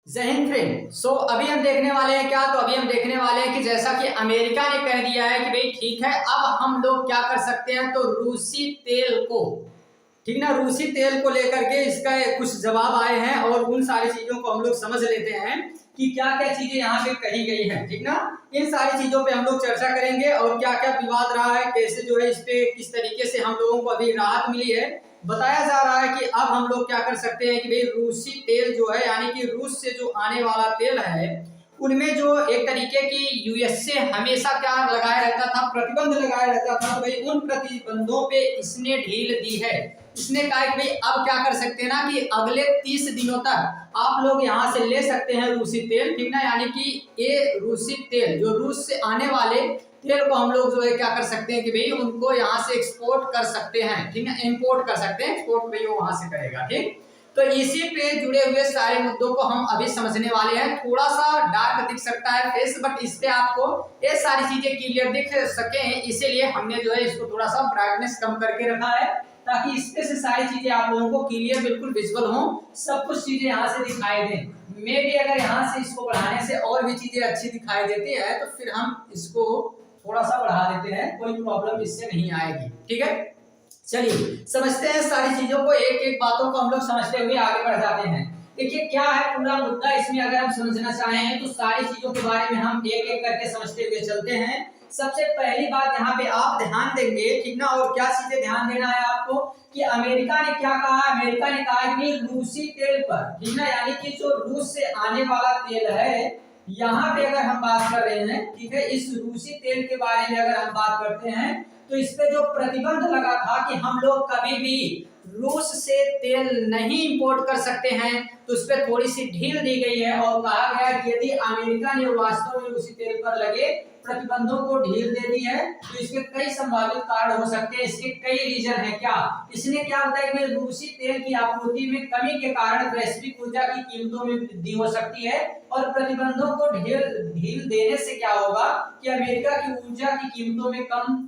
जय हिंद फ्रेंड। अभी हम देखने वाले हैं क्या, तो अभी हम देखने वाले हैं कि जैसा कि अमेरिका ने कह दिया है कि भाई ठीक है, अब हम लोग क्या कर सकते हैं, तो रूसी तेल को, ठीक ना, रूसी तेल को लेकर के इसका कुछ जवाब आए हैं और उन सारी चीजों को हम लोग समझ लेते हैं कि क्या क्या चीजें यहाँ पे कही गई हैं, ठीक ना। इन सारी चीजों पे हम लोग चर्चा करेंगे और क्या क्या विवाद रहा है, कैसे जो है इस पे किस तरीके से हम लोगों को अभी राहत मिली है। बताया जा रहा है कि अब हम लोग क्या कर सकते हैं कि भाई रूसी तेल जो है, यानी कि रूस से जो आने वाला तेल है, उनमें जो एक तरीके की यूएस से हमेशा क्या लगाया रहता था, प्रतिबंध लगाया रहता था, तो भाई उन प्रतिबंधों पे इसने ढील दी है। इसने कहा कि भाई अब क्या कर सकते हैं ना, कि अगले 30 दिनों तक आप लोग यहाँ से ले सकते हैं रूसी तेल, ठीक ना। यानी कि ये रूसी तेल जो रूस से आने वाले तेल को हम लोग जो है क्या कर सकते हैं कि भाई उनको यहाँ से एक्सपोर्ट कर सकते हैं, ठीक है, इंपोर्ट कर सकते हैं, एक्सपोर्ट भाई वो वहां से करेगा, ठीक। तो इसी पे जुड़े हुए सारे मुद्दों को हम अभी समझने वाले हैं। थोड़ा सा डार्क दिख सकता है फेस, बट इस पे आपको ये सारी चीजें क्लियर दिख सके, इसीलिए हमने जो है इसको थोड़ा सा ब्राइटनेस कम करके रखा है, ताकि इसमें से सारी चीजें आप लोगों को क्लियर बिल्कुल विजुअल हो, सब कुछ चीजें यहाँ से दिखाई दें। मे भी अगर यहाँ से इसको बढ़ाने से और भी चीजें अच्छी दिखाई देती है, तो फिर हम इसको थोड़ा सा बढ़ा देते हैं, कोई प्रॉब्लम इससे नहीं आएगी, ठीक है। चलिए समझते हैं सारी चीजों को, एक एक बातों को हम लोग समझते हुए आगे बढ़ जाते हैं। देखिए क्या है पूरा मुद्दा इसमें, अगर हम समझना चाहें तो सारी चीजों के बारे में हम एक एक करके समझते हुए चलते हैं। सबसे पहली बात यहाँ पे आप ध्यान देंगे, ठीक ना, और क्या चीजें ध्यान देना है आपको कि अमेरिका ने क्या कहा। अमेरिका ने कहा कि रूसी तेल पर, ठीक ना, यानी कि जो रूस से आने वाला तेल है, यहाँ पे अगर हम बात कर रहे हैं, ठीक है, इस रूसी तेल के बारे में अगर हम बात करते हैं, तो इस पे जो प्रतिबंध लगा था कि हम लोग कभी भी रूस से तेल नहीं इंपोर्ट कर सकते हैं, तो उस पर थोड़ी सी ढील दी गई है और कहा गया कि यदि अमेरिका ने वास्तव में रूसी तेल पर लगे प्रतिबंधों को ढील दे दी है, तो इसके कई संभावित कारण हो सकते हैं, इसके कई रीजन है। क्या इसने क्या बताया कि रूसी तेल की आपूर्ति में कमी के कारण वैश्विक ऊर्जा की कीमतों में वृद्धि हो सकती है, और प्रतिबंधों को ढील देने से क्या होगा कि अमेरिका की ऊर्जा की कीमतों में कम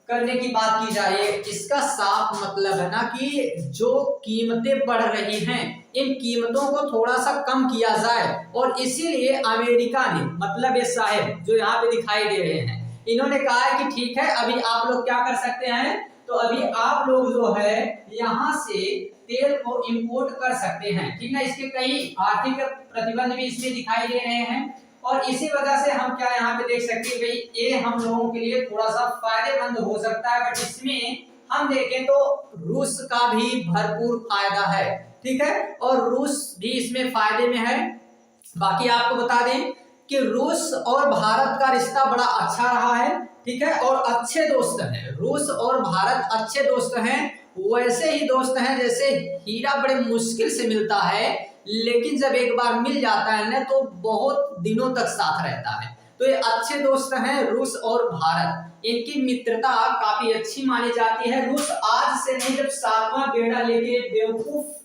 करने की बात की जा रही है। इसका साफ मतलब है ना कि जो कीमतें बढ़ रही हैं, इन कीमतों को थोड़ा सा कम किया जाए, और इसीलिए अमेरिका ने, मतलब ये साहब जो यहाँ पे दिखाई दे रहे हैं, इन्होंने कहा है कि ठीक है, अभी आप लोग क्या कर सकते हैं, तो अभी आप लोग जो है यहाँ से तेल को इंपोर्ट कर सकते हैं, ठीक ना। इसके कई आर्थिक प्रतिबंध भी इसमें दिखाई दे रहे हैं, और इसी वजह से हम क्या यहाँ पे देख सकते हैं भाई ये हम लोगों के लिए थोड़ा सा फायदेमंद हो सकता है, बट इसमें हम देखें तो रूस का भी भरपूर फायदा है, ठीक है, और रूस भी इसमें फायदे में है। बाकी आपको बता दें कि रूस और भारत का रिश्ता बड़ा अच्छा रहा है, ठीक है, और अच्छे दोस्त हैं। रूस और भारत अच्छे दोस्त हैं, वैसे ही दोस्त हैं जैसे हीरा बड़े मुश्किल से मिलता है, लेकिन जब एक बार मिल जाता है ना, तो बहुत दिनों तक साथ रहता है। तो ये अच्छे दोस्त हैं रूस और भारत, इनकी मित्रता काफी अच्छी मानी जाती है। रूस आज से नहीं, जब 7वां बेड़ा लेके बेवकूफ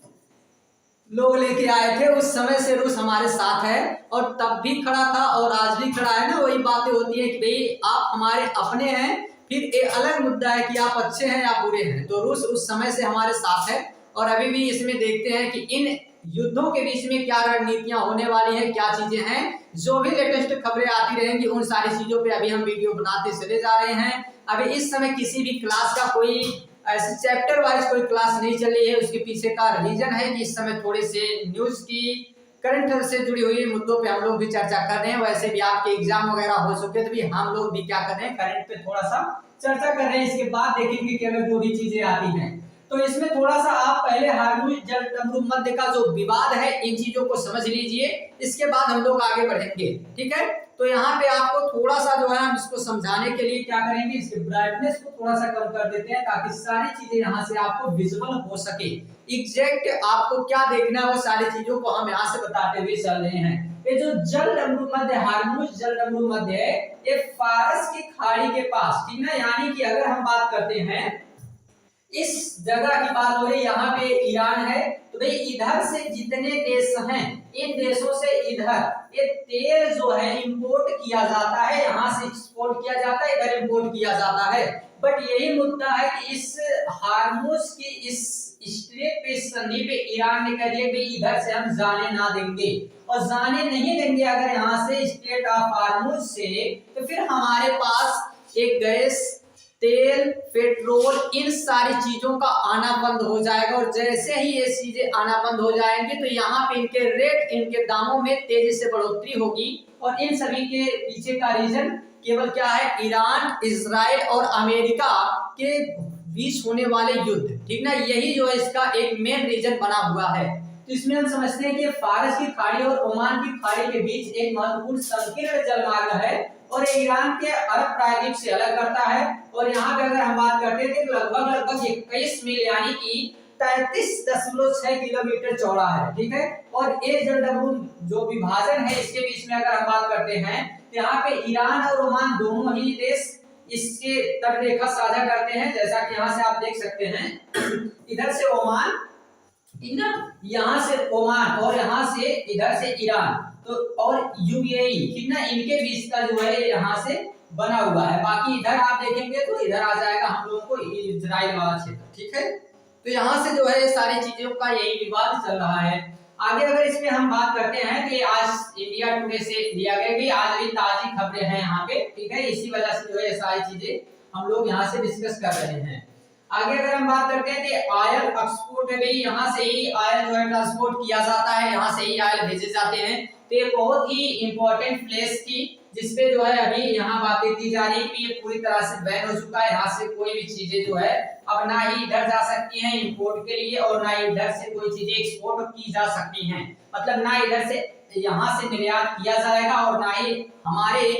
लोग लेके आए थे, उस समय से रूस हमारे साथ है, और तब भी खड़ा था और आज भी खड़ा है ना। वही बातें होती है कि भाई आप हमारे अपने हैं, फिर एक अलग मुद्दा है कि आप अच्छे हैं या बुरे हैं। तो रूस उस समय से हमारे साथ है, और अभी भी इसमें देखते हैं कि इन युद्धों के बीच में क्या रणनीतियां होने वाली है, क्या चीजें हैं, जो भी लेटेस्ट खबरें आती रहेंगी उन सारी चीजों पे अभी हम वीडियो बनाते चले जा रहे हैं। अभी इस समय किसी भी क्लास का कोई ऐसे चैप्टर वाइज कोई क्लास नहीं चल रही है, उसके पीछे का रीजन है कि इस समय थोड़े से न्यूज की करंट से जुड़ी हुई मुद्दों पे हम लोग भी चर्चा कर रहे हैं। वैसे भी आपके एग्जाम वगैरह हो चुके, तो भी हम लोग भी क्या कर रहे हैं, करंट पे थोड़ा सा चर्चा कर रहे हैं। इसके बाद देखेंगे कि अगर जो भी चीजें आती हैं, तो इसमें थोड़ा सा आप पहले हार्मुज जल डमरू मध्य का जो विवाद है, इन चीजों को समझ लीजिए, इसके बाद हम लोग आगे बढ़ेंगे, ठीक है। तो यहाँ पे आपको थोड़ा सा जो है हम इसको समझाने के लिए क्या करेंगे, इसके ब्राइटनेस को थोड़ा सा कम कर देते हैं, ताकि सारी चीजें यहाँ से आपको विजुअल हो सके। एग्जैक्ट आपको क्या देखना है वो सारी चीजों को हम यहाँ से बताते हुए चल रहे हैं। ये जो जल डमरू मध्य, हार्मुज जल डमरू मध्य है, ये फारस की खाड़ी के पास, ठीक ना, यानी कि अगर हम बात करते हैं इस जगह की बात हो रही, यहाँ पे ईरान है, तो भाई इधर से जितने देश हैं, इन देशों से इधर ये तेल जो है इंपोर्ट किया जाता है, यहाँ से एक्सपोर्ट किया जाता है, इधर इंपोर्ट किया जाता है। बट यही मुद्दा है कि इस हार्मुज की इस स्ट्रेट पे, इस संधि पे ईरान ने कह दिया कि इधर से हम जाने ना देंगे, और जाने नहीं देंगे अगर यहाँ से स्ट्रेट ऑफ हार्मुज से, तो फिर हमारे पास एक गैस, तेल, पेट्रोल, इन सारी चीजों का आना बंद हो जाएगा। और जैसे ही ये चीजें आना बंद हो जाएंगे तो यहाँ पे इनके रेट, इनके दामों में तेजी से बढ़ोतरी होगी। और इन सभी के पीछे का रीजन केवल क्या है, ईरान, इजराइल और अमेरिका के बीच होने वाले युद्ध, ठीक ना, यही जो है इसका एक मेन रीजन बना हुआ है। तो इसमें हम समझते हैं कि फारस की खाड़ी और ओमान की खाड़ी के बीच एक महत्वपूर्ण संकीर्ण जलमार्ग है, और ईरान के अरब प्रायद्वीप से अलग करता है। और यहाँ पे अगर हम बात करते थे तो लगभग 21 मील यानी कि 33.6 किलोमीटर चौड़ा है, ठीक है। और ये जलडमरू जो विभाजन है इसके बीच में अगर हम बात करते हैं तो यहाँ पे ईरान और ओमान दोनों ही देश इसके तट रेखा साझा करते हैं, जैसा कि यहाँ से आप देख सकते हैं। इधर से ओमान, ठीक ना, यहाँ से ओमान और यहाँ से इधर से ईरान, तो और यूएई, ठीक ना, इनके बीच का जो है यहाँ से बना हुआ है। बाकी इधर आप देखेंगे तो इधर आ जाएगा हम लोगों को इजराइल वाला क्षेत्र, ठीक है। तो यहाँ से जो है सारी चीजों का यही विवाद चल रहा है। आगे अगर इसमें हम बात करते हैं कि आज इंडिया टुडे से लिया गया भी, आज अभी ताजी खबरें हैं यहाँ पे, ठीक है, इसी वजह से जो है सारी चीजें हम लोग यहाँ से डिस्कस कर रहे हैं। आगे अगर हम बात करते हैं कि ऑयल एक्सपोर्ट है भाई, यहाँ से ही ऑयल जो है ट्रांसपोर्ट किया जाता है, यहाँ से ही ऑयल भेजे जाते हैं। तो ये बहुत ही इंपॉर्टेंट प्लेस थी जिसपे जो है अभी यहाँ बातें की जा रही है कि ये पूरी तरह से बैन हो चुका है। यहाँ से कोई भी चीजें जो है अब ना ही इधर जा सकती हैं इंपोर्ट के लिए, और ना इधर से कोई चीजें एक्सपोर्ट की जा सकती हैं, मतलब ना इधर से यहाँ से निर्यात किया जाएगा और ना ही हमारे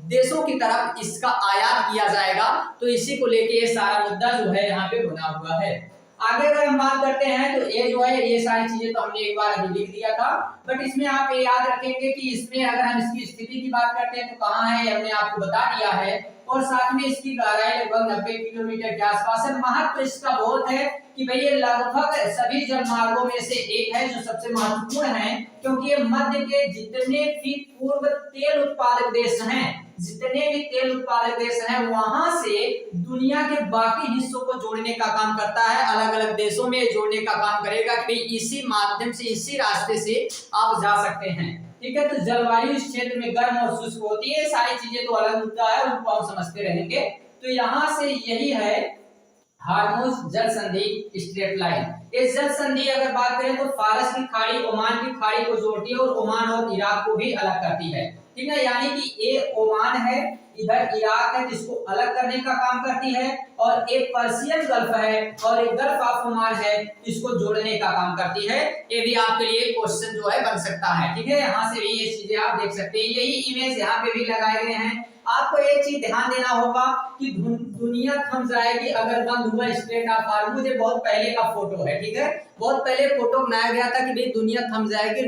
देशों की तरफ इसका आयात किया जाएगा। तो इसी को लेके ये सारा मुद्दा जो है यहाँ पे बना हुआ है। आगे अगर हम बात करते हैं तो ये जो है ये सारी चीजें तो हमने एक बार अभी लिख दिया था, बट इसमें आप ये याद रखेंगे कि इसमें अगर हम इसकी स्थिति की बात करते हैं तो कहाँ है ये हमने आपको बता दिया है, और साथ में इसकी गहराई लगभग 90 किलोमीटर के आसपास है। महत्व इसका बहुत है कि भाई ये लगभग सभी जलमार्गों में से एक है जो सबसे महत्वपूर्ण है, क्योंकि ये मध्य के जितने भी पूर्व तेल उत्पादक देश हैं, जितने भी तेल उत्पादक देश हैं, वहां से दुनिया के बाकी हिस्सों को जोड़ने का काम करता है, अलग अलग देशों में जोड़ने का काम करेगा कि इसी माध्यम से, इसी रास्ते से आप जा सकते हैं, ठीक है। तो जलवायु इस क्षेत्र में गर्म और शुष्क होती है, सारी चीजें तो अलग मुद्दा है, उनको हम समझते रहेंगे। तो यहाँ से यही है हार्मुज जल संधि स्ट्रेट लाइन। इस जल संधि अगर बात करें तो फारस की खाड़ी ओमान की खाड़ी को जोड़ती है और ओमान और इराक को भी अलग करती है, ठीक है। यानी कि ये ओमान है, इधर इराक है जिसको अलग करने का काम करती है, और एक पर्शियन गल्फ है और एक गल्फ ऑफ ओमान है इसको जोड़ने का काम करती है। ये भी आपके लिए क्वेश्चन जो है बन सकता है, ठीक है। यहाँ से भी ये चीजें आप देख सकते हैं, यही इमेज यहाँ पे भी लगाए गए हैं। आपको एक चीज ध्यान देना होगा कि दुनिया थम जाएगी अगर बंद हुआ स्ट्रेट ऑफ हार्मुज। ये बहुत पहले का फोटो है, ठीक है, बहुत पहले फोटो बनाया गया था कि भाई दुनिया थम जाएगी।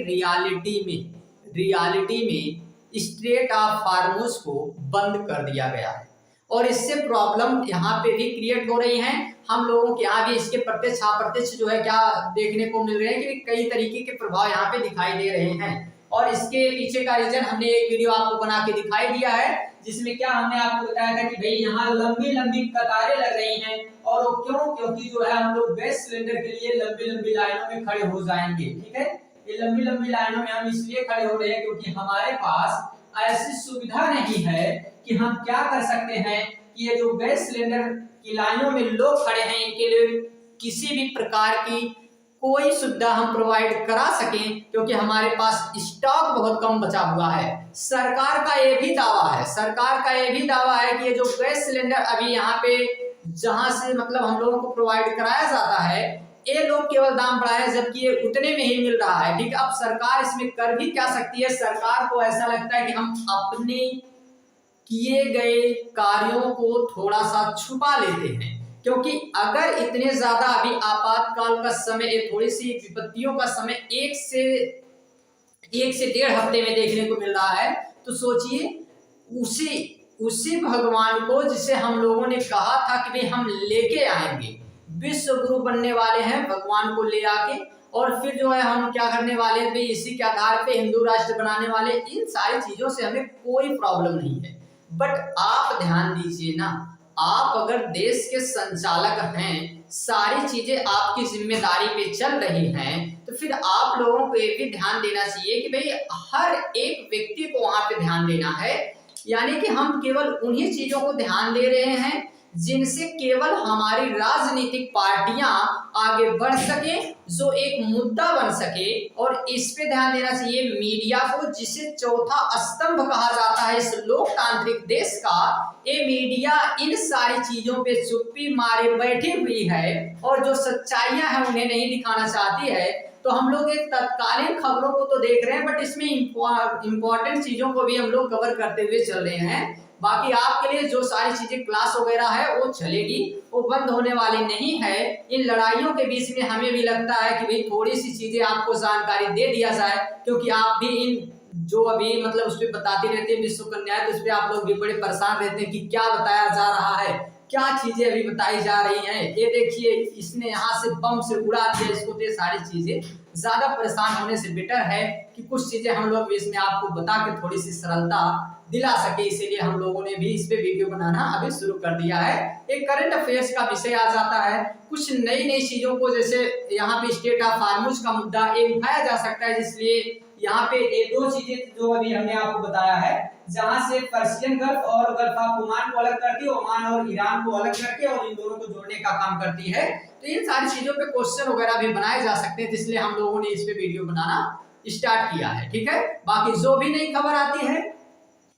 रियलिटी में स्ट्रेट ऑफ हार्मुज को बंद कर दिया गया है, और इससे प्रॉब्लम यहाँ पे भी क्रिएट हो रही है। हम लोगों के यहाँ भी इसके प्रत्यक्ष अप्रत्यक्ष जो है क्या देखने को मिल रहे हैं कि कई तरीके के प्रभाव यहाँ पे दिखाई दे रहे हैं। और इसके पीछे का रीजन हमने एक वीडियो आपको बना के दिखाई दिया है, जिसमें क्या हमने आपको बताया था कि भाई यहाँ लंबी लंबी कतारें लग रही हैं, और क्यों, क्योंकि जो है हम लोग गैस सिलेंडर के लिए लंबी लंबी लाइनों में खड़े हो जाएंगे, ठीक है। ये लंबी लंबी लाइनों में हम इसलिए खड़े हो रहे हैं क्योंकि हमारे पास ऐसी सुविधा नहीं है कि हम क्या कर सकते हैं कि ये जो गैस सिलेंडर की लाइनों में लोग खड़े हैं इनके लिए किसी भी प्रकार की कोई सुविधा हम प्रोवाइड करा सकें, क्योंकि हमारे पास स्टॉक बहुत कम बचा हुआ है। सरकार का ये भी दावा है कि ये जो गैस सिलेंडर अभी यहाँ पे जहां से मतलब हम लोगों को प्रोवाइड कराया जाता है, ये लोग केवल दाम बढ़ाए जबकि ये उतने में ही मिल रहा है, ठीक है। अब सरकार इसमें कर भी क्या सकती है, सरकार को ऐसा लगता है कि हम अपने किए गए कार्यों को थोड़ा सा छुपा लेते हैं, क्योंकि अगर इतने ज्यादा अभी आपातकाल का समय, थोड़ी सी विपत्तियों का समय एक से 1.5 हफ्ते में देखने को मिल रहा है, तो सोचिए उसी भगवान को जिसे हम लोगों ने कहा था कि भाई हम लेके आएंगे, विश्व गुरु बनने वाले हैं, भगवान को ले आके और फिर जो है हम क्या करने वाले हैं भाई, इसी के आधार पे हिंदू राष्ट्र बनाने वाले। इन सारी चीजों से हमें कोई प्रॉब्लम नहीं है, बट आप ध्यान दीजिए ना, आप अगर देश के संचालक हैं, सारी चीजें आपकी जिम्मेदारी पे चल रही हैं, तो फिर आप लोगों को ये भी ध्यान देना चाहिए कि भाई हर एक व्यक्ति को वहां पे ध्यान देना है। यानी कि हम केवल उन्हीं चीजों को ध्यान दे रहे हैं जिनसे केवल हमारी राजनीतिक पार्टियां आगे बढ़ सके, जो एक मुद्दा बन सके। और इस पे ध्यान देना चाहिए मीडिया को, जिसे चौथा स्तंभ कहा जाता है इस लोकतांत्रिक देश का। ये मीडिया इन सारी चीजों पे चुप्पी मारे बैठी हुई है और जो सच्चाइयां हैं उन्हें नहीं दिखाना चाहती है। तो हम लोग एक तत्कालीन खबरों को तो देख रहे हैं, बट इसमें इंपॉर्टेंट चीजों को भी हम लोग कवर करते हुए चल रहे हैं। बाकी आपके लिए जो सारी चीजें क्लास वगैरह है वो चलेगी, वो बंद होने वाली नहीं है। इन लड़ाइयों के बीच में हमें भी लगता है कि भाई थोड़ी सी चीजें आपको जानकारी दे दिया जाए, क्योंकि आप भी इन जो अभी मतलब उस पर बताती रहती है विश्व कन्या, तो उस पर आप लोग भी बड़े परेशान रहते हैं कि क्या बताया जा रहा है, क्या चीजें अभी बताई जा रही हैं। ये देखिए इसने यहाँ से बम से उड़ा दिया इसको, तो ये सारी चीजें ज्यादा परेशान होने से बेटर है कि कुछ चीजें हम लोग इसमें आपको बता के थोड़ी सी सरलता दिला सके। इसीलिए हम लोगों ने भी इस पे वीडियो बनाना अभी शुरू कर दिया है। एक करंट अफेयर्स का विषय आ जाता है, कुछ नई नई चीजों को, जैसे यहाँ पे स्टेट ऑफ हार्मोज का मुद्दा ये उठाया जा सकता है, जिसलिए यहाँ पे ये दो चीजें जो अभी हमने आपको बताया है, जहां से पर्शियन गल्फ और गल्फ ऑफ ओमान को अलग करती है, ओमान और ईरान को अलग करके और इन दोनों को जोड़ने का काम करती है। तो इन सारी चीजों पे क्वेश्चन वगैरह भी बनाए जा सकते हैं, इसलिए हम लोगों ने इस पे वीडियो बनाना स्टार्ट किया है। ठीक है, बाकी जो भी नई खबर आती है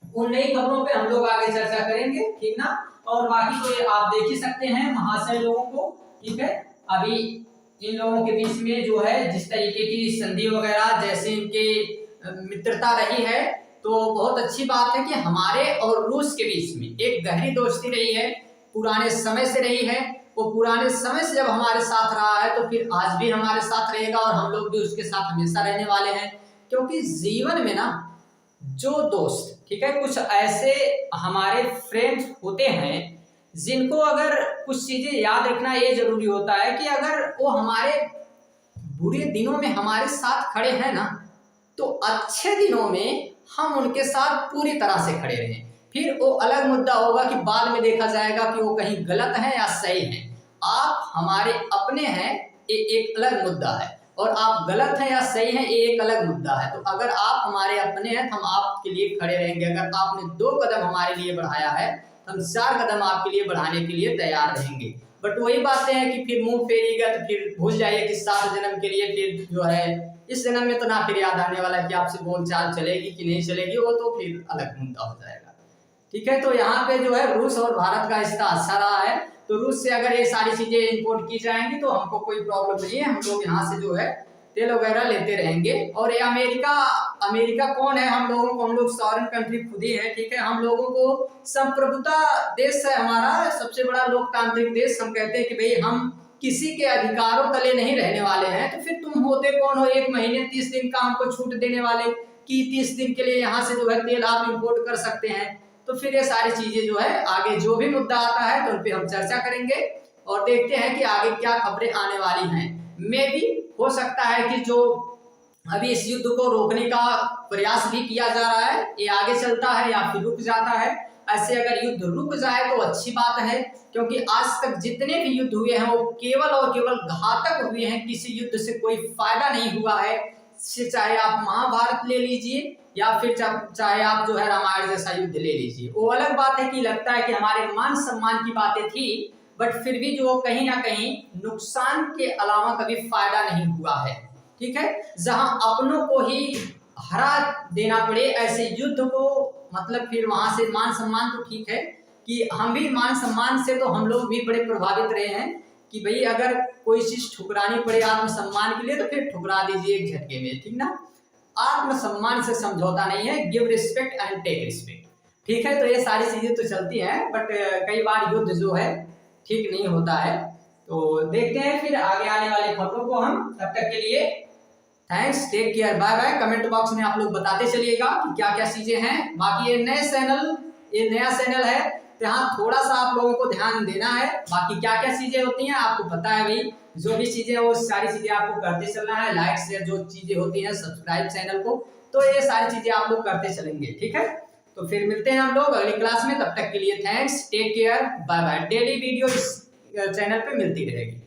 उन नई खबरों पे हम लोग आगे चर्चा करेंगे, ठीक ना। और बाकी तो ये आप देख ही सकते हैं महाशय लोगों को, ठीक है। अभी इन लोगों के बीच में जो है जिस तरीके की संधि वगैरह जैसे इनके मित्रता रही है, तो बहुत अच्छी बात है कि हमारे और रूस के बीच में एक गहरी दोस्ती रही है, पुराने समय से रही है। वो पुराने समय से जब हमारे साथ रहा है तो फिर आज भी हमारे साथ रहेगा और हम लोग भी उसके साथ हमेशा रहने वाले हैं। क्योंकि जीवन में ना जो दोस्त, ठीक है, कुछ ऐसे हमारे फ्रेंड्स होते हैं जिनको अगर कुछ चीजें याद रखना ये जरूरी होता है कि अगर वो हमारे बुरे दिनों में हमारे साथ खड़े हैं ना, तो अच्छे दिनों में हम उनके साथ पूरी तरह से खड़े रहें। फिर वो अलग मुद्दा होगा कि बाद में देखा जाएगा कि वो कहीं गलत है या सही है। आप हमारे अपने हैं ये एक अलग मुद्दा है, और आप गलत हैं या सही हैं ये एक अलग मुद्दा है। तो अगर आप हमारे अपने हैं तो हम आपके लिए खड़े रहेंगे। अगर आपने 2 कदम हमारे लिए बढ़ाया है तो हम 4 कदम आपके लिए बढ़ाने के लिए तैयार रहेंगे। बट वही बातें हैं कि फिर मुंह फेरिएगा तो फिर भूल जाइए कि 7 जन्म के लिए फिर जो है इस जन्म में तो ना फिर याद आने वाला है कि आपसे बोलचाल चलेगी कि नहीं चलेगी, वो तो फिर अलग मुद्दा हो जाएगा। ठीक है, तो यहाँ पे जो है रूस और भारत का रिश्ता अच्छा रहा है, तो रूस से अगर ये सारी चीजें इंपोर्ट की जाएंगी तो हमको कोई प्रॉब्लम नहीं है, हम लोग यहाँ से जो है तेल वगैरह लेते रहेंगे। और ये अमेरिका कौन है, हम लोगों को, हम लोग सॉवरेन कंट्री खुद ही है। ठीक है, हम लोगों को संप्रभुता देश है हमारा, सबसे बड़ा लोकतांत्रिक देश। हम कहते हैं कि भाई हम किसी के अधिकारों तले नहीं रहने वाले हैं। तो फिर तुम होते कौन हो 1 महीने 30 दिन का हमको छूट देने वाले कि 30 दिन के लिए यहाँ से जो है तेल आप इंपोर्ट कर सकते हैं। तो फिर ये सारी चीजें जो है आगे जो भी मुद्दा आता है तो उन पे हम चर्चा करेंगे और देखते हैं कि आगे क्या खबरें आने वाली हैं। मे भी हो सकता है कि जो अभी इस युद्ध को रोकने का प्रयास भी किया जा रहा है ये आगे चलता है या फिर रुक जाता है। ऐसे अगर युद्ध रुक जाए तो अच्छी बात है, क्योंकि आज तक जितने भी युद्ध हुए हैं वो केवल और केवल घातक हुए हैं, किसी युद्ध से कोई फायदा नहीं हुआ है। चाहे आप महाभारत ले लीजिए या फिर चाहे आप जो है रामायण जैसा युद्ध ले लीजिए, वो अलग बात है कि लगता है कि हमारे मान सम्मान की बातें थी, बट फिर भी जो कहीं ना कहीं नुकसान के अलावा कभी फायदा नहीं हुआ है। ठीक है, जहां अपनों को ही हरा देना पड़े ऐसे युद्ध को, मतलब फिर वहां से मान सम्मान तो ठीक है कि हम भी मान सम्मान से तो हम लोग भी बड़े प्रभावित रहे हैं कि भाई अगर कोई चीज ठुकरानी पड़े आत्मसम्मान के लिए तो फिर ठुकरा दीजिए एक झटके में, ठीक ना। आत्मसम्मान से समझौता नहीं है, give respect and take respect. ठीक है, तो ये सारी चीजें तो चलती हैं, बट कई बार युद्ध जो है ठीक नहीं होता है। तो देखते हैं फिर आगे आने वाले खबरों को हम। तब तक के लिए thanks, take care, bye bye. Comment box में आप लोग बताते चलिएगा कि क्या क्या चीजें हैं। बाकी ये नया चैनल है तो यहाँ थोड़ा सा आप लोगों को ध्यान देना है। बाकी क्या क्या चीजें होती हैं आपको पता है भाई, जो भी चीजें वो सारी चीजें आपको करते चलना है। लाइक शेयर जो चीजें होती हैं, सब्सक्राइब चैनल को, तो ये सारी चीजें आप लोग करते चलेंगे, ठीक है। तो फिर मिलते हैं हम लोग अगली क्लास में, तब तक के लिए thanks, take care, bye bye. Daily video इस चैनल पे मिलती रहेगी।